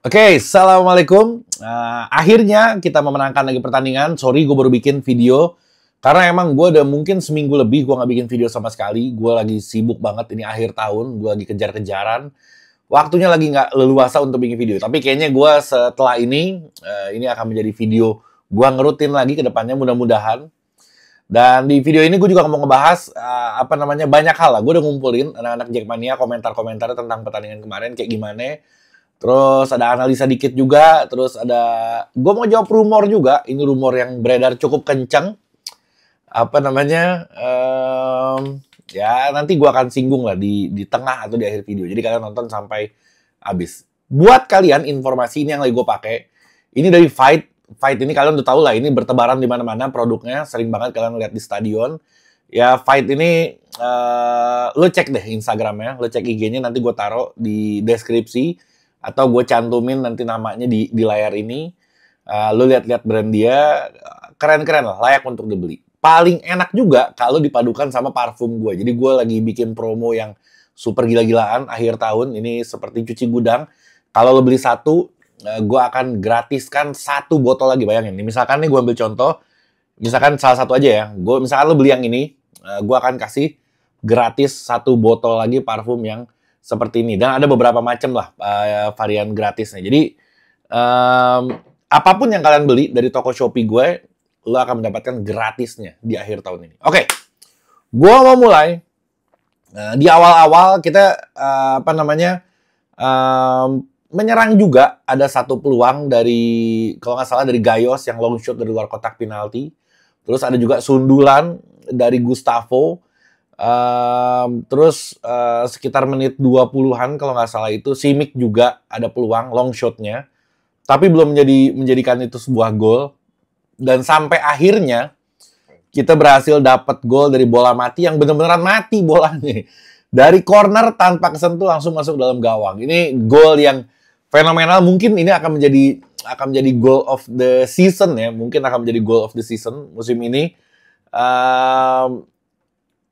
Oke, assalamualaikum. Akhirnya kita memenangkan lagi pertandingan. Sorry, gue baru bikin video karena emang gue udah mungkin seminggu lebih gue nggak bikin video sama sekali. Gue lagi sibuk banget, ini akhir tahun, gue lagi kejar-kejaran. Waktunya lagi nggak leluasa untuk bikin video. Tapi kayaknya gue setelah ini akan menjadi video gue ngerutin lagi ke depannya, mudah-mudahan. Dan di video ini gue juga mau ngebahas banyak hal lah. Gue udah ngumpulin anak-anak Jackmania komentar-komentar tentang pertandingan kemarin kayak gimana. Terus ada analisa dikit juga, terus gue mau jawab rumor juga. Ini rumor yang beredar cukup kencang. Ya nanti gue akan singgung lah di tengah atau di akhir video. Jadi kalian nonton sampai habis. Buat kalian informasi ini yang lagi gue pakai, ini dari Fight. Fight ini kalian udah tahu lah, ini bertebaran di mana-mana produknya. Sering banget kalian lihat di stadion. Ya Fight ini, lo cek deh Instagramnya, lo cek IG-nya, nanti gue taruh di deskripsi. Atau gue cantumin nanti namanya di layar ini. Lo lihat-lihat brand dia, keren-keren lah, layak untuk dibeli. Paling enak juga kalau dipadukan sama parfum gue. Jadi gue lagi bikin promo yang super gila-gilaan akhir tahun. Ini seperti cuci gudang. Kalau lo beli satu, gue akan gratiskan satu botol lagi. Bayangin, nih, misalkan nih gue ambil contoh, misalkan salah satu aja ya. Misalkan lo beli yang ini, gue akan kasih gratis satu botol lagi parfum yang seperti ini. Dan ada beberapa macam lah varian gratisnya. Jadi apapun yang kalian beli dari toko Shopee gue, lo akan mendapatkan gratisnya di akhir tahun ini. Oke, gue mau mulai. Di awal-awal kita menyerang juga. Ada satu peluang dari, kalau nggak salah dari Gayos yang long shot dari luar kotak penalti. Terus ada juga sundulan dari Gustavo. Sekitar menit 20-an kalau nggak salah itu, Simic juga ada peluang long shotnya, tapi belum menjadikan itu sebuah gol. Dan sampai akhirnya kita berhasil dapat gol dari bola mati yang benar-benar mati bolanya. Dari corner tanpa kesentuh langsung masuk dalam gawang. Ini gol yang fenomenal. Mungkin ini akan menjadi goal of the season ya. Mungkin akan menjadi goal of the season musim ini.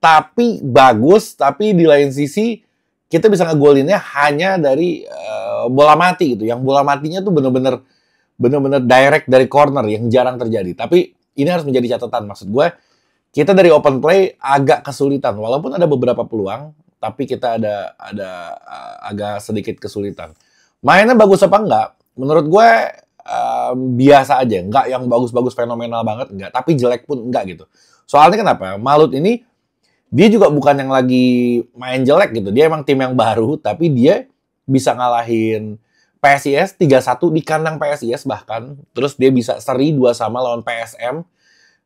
Tapi bagus, tapi di lain sisi kita bisa ngegolinnya hanya dari bola mati gitu. Yang bola matinya tuh bener-bener direct dari corner yang jarang terjadi. Tapi ini harus menjadi catatan. Maksud gue, kita dari open play agak kesulitan. Walaupun ada beberapa peluang, tapi kita ada agak sedikit kesulitan. Mainnya bagus apa enggak? Menurut gue biasa aja. Enggak yang bagus-bagus fenomenal banget, enggak. Tapi jelek pun enggak gitu. Soalnya kenapa? Malut ini dia juga bukan yang lagi main jelek gitu. Dia emang tim yang baru, tapi dia bisa ngalahin PSIS 3-1 di kandang PSIS bahkan. Terus dia bisa seri 2-2 lawan PSM.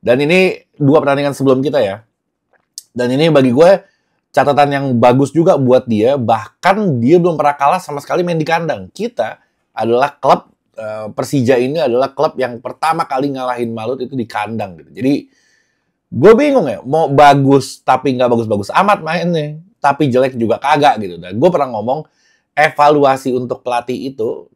Dan ini 2 pertandingan sebelum kita ya. Dan ini bagi gue catatan yang bagus juga buat dia. Bahkan dia belum pernah kalah sama sekali main di kandang. Kita adalah klub, Persija ini adalah klub yang pertama kali ngalahin Malut itu di kandang gitu. Jadi gue bingung ya, mau bagus tapi nggak bagus-bagus amat mainnya, tapi jelek juga kagak gitu. Dan gue pernah ngomong, evaluasi untuk pelatih itu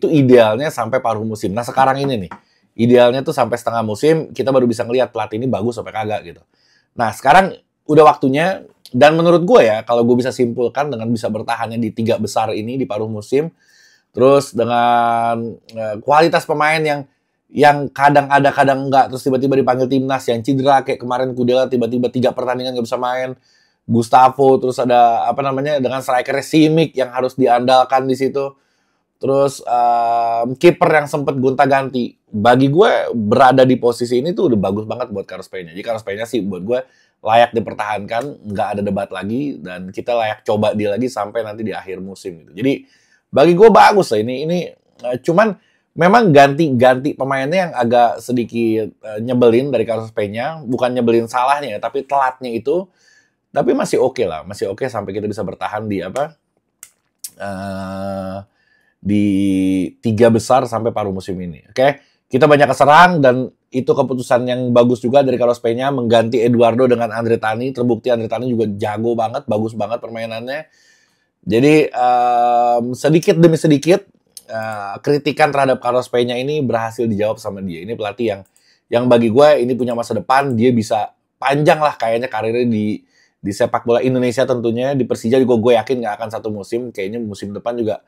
idealnya sampai paruh musim. Nah sekarang ini nih, idealnya tuh sampai setengah musim, kita baru bisa ngelihat pelatih ini bagus sampai kagak gitu. Nah sekarang udah waktunya, dan menurut gue ya, kalau gue bisa simpulkan dengan bisa bertahannya di 3 besar ini di paruh musim, terus dengan kualitas pemain yang kadang ada, kadang enggak, terus tiba-tiba dipanggil timnas, yang cedera kayak kemarin Kudela tiba-tiba 3 pertandingan nggak bisa main, Gustavo, terus ada dengan striker Simic yang harus diandalkan di situ, terus kiper yang sempat gonta-ganti. Bagi gue berada di posisi ini tuh udah bagus banget buat Carlos Peña. Jadi Carlos Peña sih buat gue layak dipertahankan, nggak ada debat lagi, dan kita layak coba dia lagi sampai nanti di akhir musim gitu. Jadi bagi gue bagus lah ini cuman memang ganti pemainnya yang agak sedikit nyebelin dari Carlos Peña. Bukan nyebelin salahnya ya, tapi telatnya itu. Tapi masih oke lah. Masih oke sampai kita bisa bertahan di 3 besar sampai paruh musim ini. Oke? Kita banyak keserang dan itu keputusan yang bagus juga dari Carlos Peña mengganti Eduardo dengan Andre Tani. Terbukti Andre Tani juga jago banget, bagus banget permainannya. Jadi sedikit demi sedikit kritikan terhadap Carlos Peña ini berhasil dijawab sama dia. Ini pelatih yang bagi gue ini punya masa depan. Dia bisa panjang lah kayaknya karirnya di sepak bola Indonesia tentunya. Di Persija juga gue yakin nggak akan 1 musim. Kayaknya musim depan juga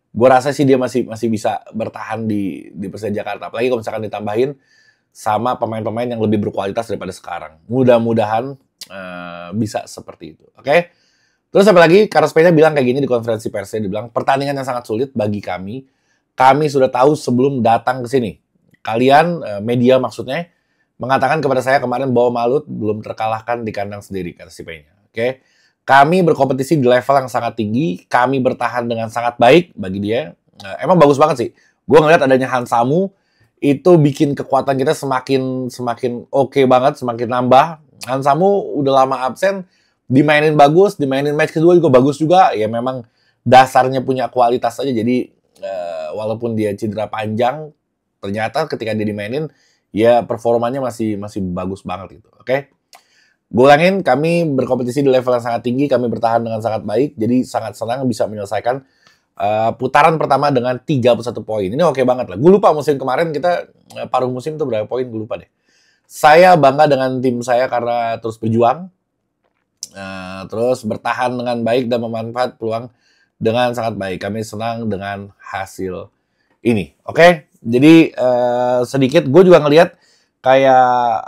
gue rasa sih dia masih bisa bertahan di Persija Jakarta. Apalagi kalau misalkan ditambahin sama pemain-pemain yang lebih berkualitas daripada sekarang. Mudah-mudahan bisa seperti itu. Oke? Terus apa lagi? Carlos Peña bilang kayak gini di konferensi persnya, dia bilang pertandingan yang sangat sulit bagi kami. Kami sudah tahu sebelum datang ke sini. Kalian, media maksudnya, mengatakan kepada saya kemarin bahwa Malut belum terkalahkan di kandang sendiri, kata si Peña. Oke? Kami berkompetisi di level yang sangat tinggi. Kami bertahan dengan sangat baik bagi dia. Emang bagus banget sih. Gue ngeliat adanya Hansamu itu bikin kekuatan kita semakin oke banget, semakin nambah. Hansamu udah lama absen, dimainin bagus, dimainin match kedua juga bagus juga. Ya memang dasarnya punya kualitas aja. Jadi walaupun dia cedera panjang, ternyata ketika dia dimainin, ya performanya masih bagus banget gitu. Oke? Gue ulangin, kami berkompetisi di level yang sangat tinggi, kami bertahan dengan sangat baik, jadi sangat senang bisa menyelesaikan putaran pertama dengan 31 poin. Ini oke banget lah. Gue lupa musim kemarin kita paruh musim tuh berapa poin, gue lupa deh. Saya bangga dengan tim saya karena terus berjuang, terus bertahan dengan baik dan memanfaat peluang dengan sangat baik. Kami senang dengan hasil ini. Oke? Jadi sedikit gue juga ngelihat kayak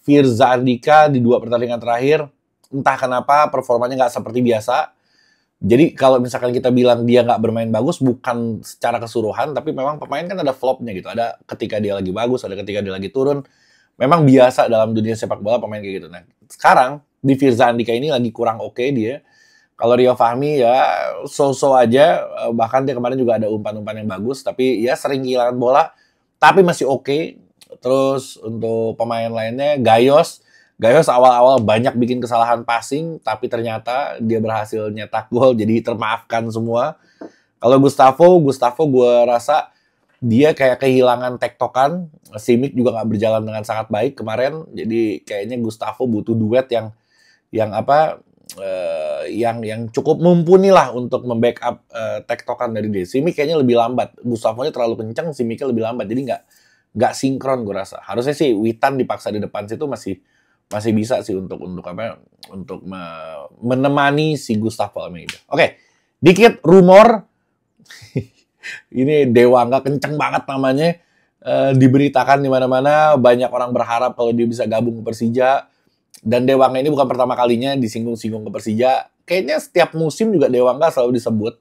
Firza Andika di 2 pertandingan terakhir, entah kenapa performanya nggak seperti biasa. Jadi kalau misalkan kita bilang dia nggak bermain bagus, bukan secara keseluruhan, tapi memang pemain kan ada flopnya gitu. Ada ketika dia lagi bagus, ada ketika dia lagi turun. Memang biasa dalam dunia sepak bola pemain kayak gitu. Nah, sekarang di Firza Andika ini lagi kurang oke dia. Kalau Rio Fahmi ya so-so aja, bahkan dia kemarin juga ada umpan-umpan yang bagus, tapi ya sering kehilangan bola, tapi masih oke. Terus untuk pemain lainnya, Gayos awal-awal banyak bikin kesalahan passing, tapi ternyata dia berhasil nyetak gol, jadi termaafkan semua. Kalau Gustavo gue rasa dia kayak kehilangan tektokan. Simic juga nggak berjalan dengan sangat baik kemarin, jadi kayaknya Gustavo butuh duet yang cukup mumpuni lah untuk membackup tektokan dari dia. Simic kayaknya lebih lambat, Gustavo-nya terlalu kencang, Simicnya lebih lambat, jadi nggak sinkron gue rasa. Harusnya sih Witan dipaksa di depan situ masih bisa sih untuk menemani si Gustavo Almeida. Oke, dikit rumor. Ini Dewangga kenceng banget namanya, diberitakan di mana-mana, banyak orang berharap kalau dia bisa gabung ke Persija. Dan Dewangga ini bukan pertama kalinya disinggung-singgung ke Persija. Kayaknya setiap musim juga Dewangga selalu disebut.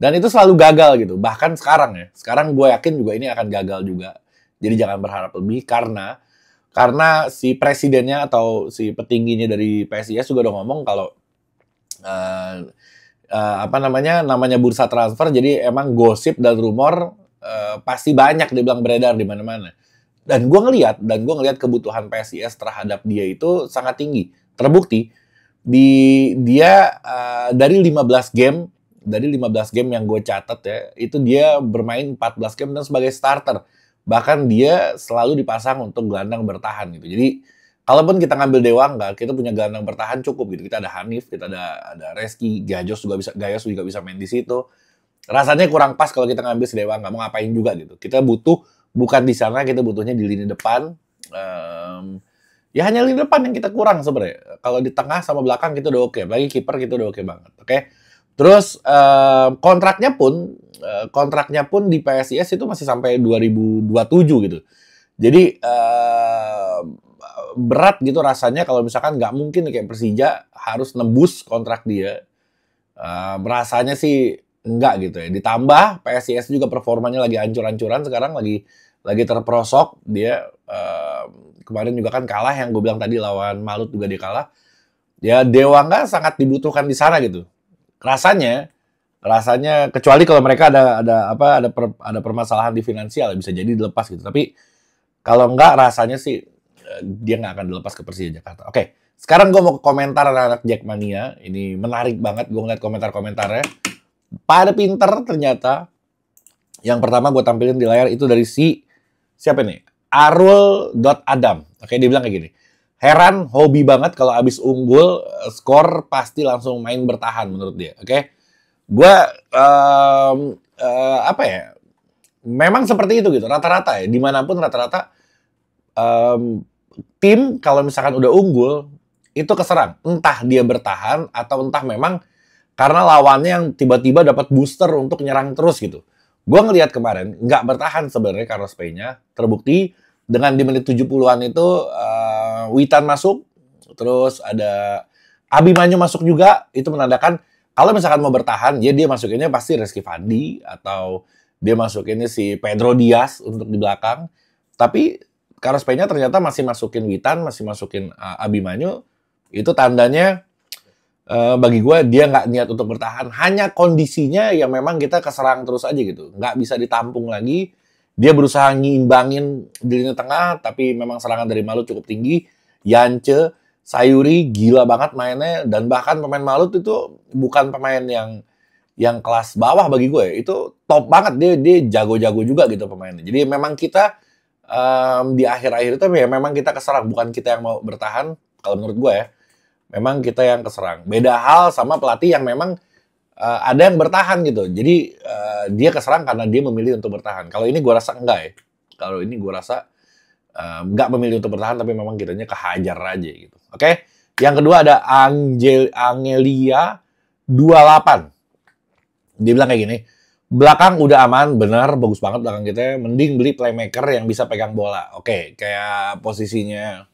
Dan itu selalu gagal gitu. Bahkan sekarang ya. Sekarang gue yakin juga ini akan gagal juga. Jadi jangan berharap lebih karena si presidennya atau si petingginya dari PSIS juga udah ngomong kalau namanya bursa transfer, jadi emang gosip dan rumor pasti banyak dibilang beredar di mana-mana. Dan gue ngelihat kebutuhan PSIS terhadap dia itu sangat tinggi. Terbukti dia dari 15 game yang gue catat ya, itu dia bermain 14 game dan sebagai starter. Bahkan dia selalu dipasang untuk gelandang bertahan gitu. Jadi kalaupun kita ngambil Dewangga, kita punya gelandang bertahan cukup gitu. Kita ada Hanif, kita ada Reski, Gayos juga bisa main di situ. Rasanya kurang pas kalau kita ngambil si Dewangga, mau ngapain juga gitu. Kita butuh bukan di sana, kita butuhnya di lini depan. Ya hanya lini depan yang kita kurang sebenarnya. Kalau di tengah sama belakang kita udah oke, apalagi kiper kita udah oke banget. Oke. Terus kontraknya pun di PSIS itu masih sampai 2027 gitu. Jadi berat gitu rasanya kalau misalkan nggak mungkin kayak Persija harus nembus kontrak dia. Rasanya sih enggak gitu ya. Ditambah PSIS juga performanya lagi hancur-hancuran sekarang, lagi terperosok. Dia kemarin juga kan kalah, yang gue bilang tadi lawan Malut juga dia kalah. Ya Dewangga sangat dibutuhkan di sana gitu. Rasanya kecuali kalau mereka ada permasalahan di finansial, bisa jadi dilepas gitu. Tapi kalau enggak, rasanya sih dia nggak akan dilepas ke Persija Jakarta. Oke, sekarang gue mau ke komentar anak-anak Jackmania. Ini menarik banget, gue ngeliat komentarnya. Pada pinter ternyata. Yang pertama gue tampilin di layar itu dari siapa nih? Arul.adam. Oke, dia bilang kayak gini. Heran, hobi banget kalau abis unggul, skor pasti langsung main bertahan menurut dia. Oke, gue memang seperti itu gitu. Rata-rata ya, dimanapun rata-rata tim kalau misalkan udah unggul itu keserang. Entah dia bertahan atau entah memang karena lawannya yang tiba-tiba dapat booster untuk nyerang terus gitu. Gue ngelihat kemarin nggak bertahan sebenarnya Carlos Peña, terbukti dengan di menit 70-an itu Witan masuk, terus ada Abimanyu masuk juga, itu menandakan kalau misalkan mau bertahan, dia masukinnya pasti Rizky Fandi atau dia masukinnya si Pedro Diaz untuk di belakang. Tapi Carlos Peña ternyata masih masukin Witan, masih masukin Abimanyu. Itu tandanya bagi gue dia nggak niat untuk bertahan. Hanya kondisinya yang memang kita keserang terus aja gitu. Nggak bisa ditampung lagi. Dia berusaha ngimbangin di lini tengah, tapi memang serangan dari Malut cukup tinggi. Yance, Sayuri gila banget mainnya, dan bahkan pemain Malut itu bukan pemain yang kelas bawah bagi gue. Itu top banget, dia jago-jago juga gitu pemainnya. Jadi memang kita di akhir-akhir itu ya memang kita keserang, bukan kita yang mau bertahan kalau menurut gue ya. Memang kita yang keserang. Beda hal sama pelatih yang memang ada yang bertahan gitu. Jadi dia keserang karena dia memilih untuk bertahan. Kalau ini gue rasa enggak ya. Kalau ini gue rasa nggak memilih untuk bertahan, tapi memang kitanya kehajar aja gitu. Oke? Yang kedua ada Angelia 28. Dia bilang kayak gini, belakang udah aman, benar, bagus banget belakang kita. Mending beli playmaker yang bisa pegang bola. Oke, kayak posisinya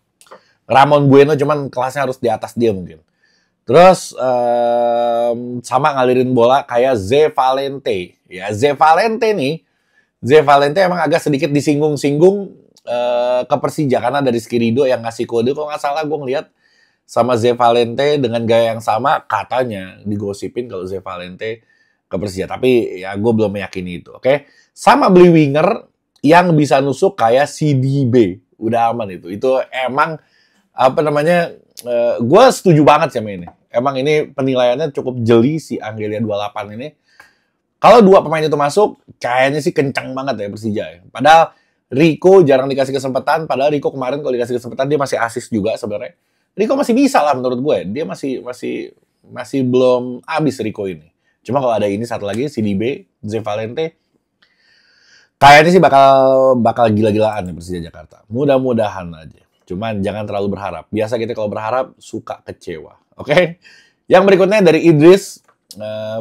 Ramon Bueno, cuman kelasnya harus di atas dia mungkin. Terus sama ngalirin bola kayak Ze Valente. Ya, Ze Valente emang agak sedikit disinggung-singgung ke Persija karena dari Skirido yang ngasih kode. Kalau nggak salah gue ngeliat sama Ze Valente dengan gaya yang sama, katanya digosipin kalau Ze Valente ke Persija. Tapi ya gue belum meyakini itu. Oke? Sama beli winger yang bisa nusuk kayak CDB. Udah aman itu. Itu emang apa namanya, gue setuju banget sama ini. Emang ini penilaiannya cukup jeli si Angelia 28 ini. Kalau dua pemain itu masuk, kayaknya sih kencang banget ya Persija ya. Padahal Rico jarang dikasih kesempatan, padahal Rico kemarin kalau dikasih kesempatan dia masih assist juga sebenarnya. Rico masih bisa lah menurut gue. Dia masih belum habis Rico ini. Cuma kalau ada ini satu lagi, CDB, Ze Valente, kayaknya sih bakal gila-gilaan nih Persija Jakarta. Mudah-mudahan aja. Cuman jangan terlalu berharap. Biasa kita kalau berharap suka kecewa. Oke? Yang berikutnya dari Idris.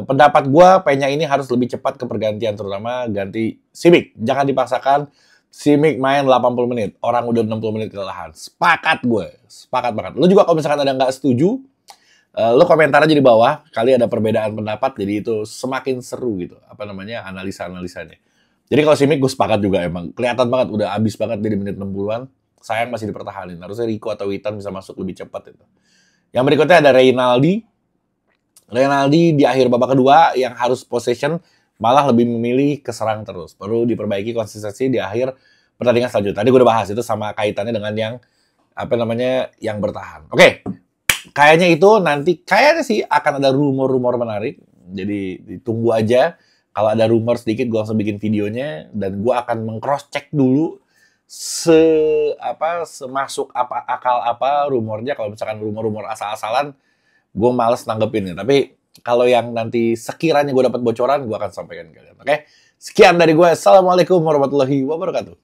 Pendapat gue, Peña ini harus lebih cepat ke pergantian. Terutama ganti Simic. Jangan dipaksakan Simic main 80 menit. Orang udah 60 menit kelelahan. Sepakat gue. Sepakat banget. Lu juga kalau misalkan ada nggak setuju, lu komentar aja di bawah. Kali ada perbedaan pendapat. Jadi itu semakin seru gitu. Apa namanya? Analisa-analisanya. Jadi kalau Simic gue sepakat juga emang. Kelihatan banget. Udah abis banget di menit 60-an. Sayang masih dipertahanin. Harusnya Rico atau Witan bisa masuk lebih cepat itu. Yang berikutnya ada Reynaldi. Reynaldi di akhir babak kedua yang harus possession malah lebih memilih keserang terus. Perlu diperbaiki konsistensi di akhir pertandingan selanjutnya. Tadi gue udah bahas itu sama kaitannya dengan yang apa namanya yang bertahan. Oke. Kayaknya itu nanti kayaknya sih akan ada rumor-rumor menarik. Jadi ditunggu aja. Kalau ada rumor sedikit gue langsung bikin videonya dan gue akan meng-cross check dulu semasuk apa akal apa rumornya. Kalau misalkan rumor-rumor asal-asalan, gue males nanggepinnya. Tapi kalau yang nanti sekiranya gue dapat bocoran, gue akan sampaikan ke kalian. Oke? Sekian dari gue. Assalamualaikum warahmatullahi wabarakatuh.